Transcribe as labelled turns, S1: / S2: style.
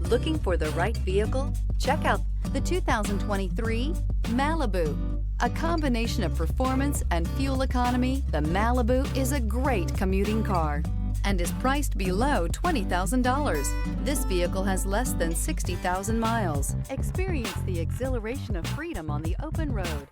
S1: Looking for the right vehicle? Check out the 2023 Malibu. A combination of performance and fuel economy, the Malibu is a great commuting car and is priced below $20,000. This vehicle has less than 60,000 miles. Experience the exhilaration of freedom on the open road.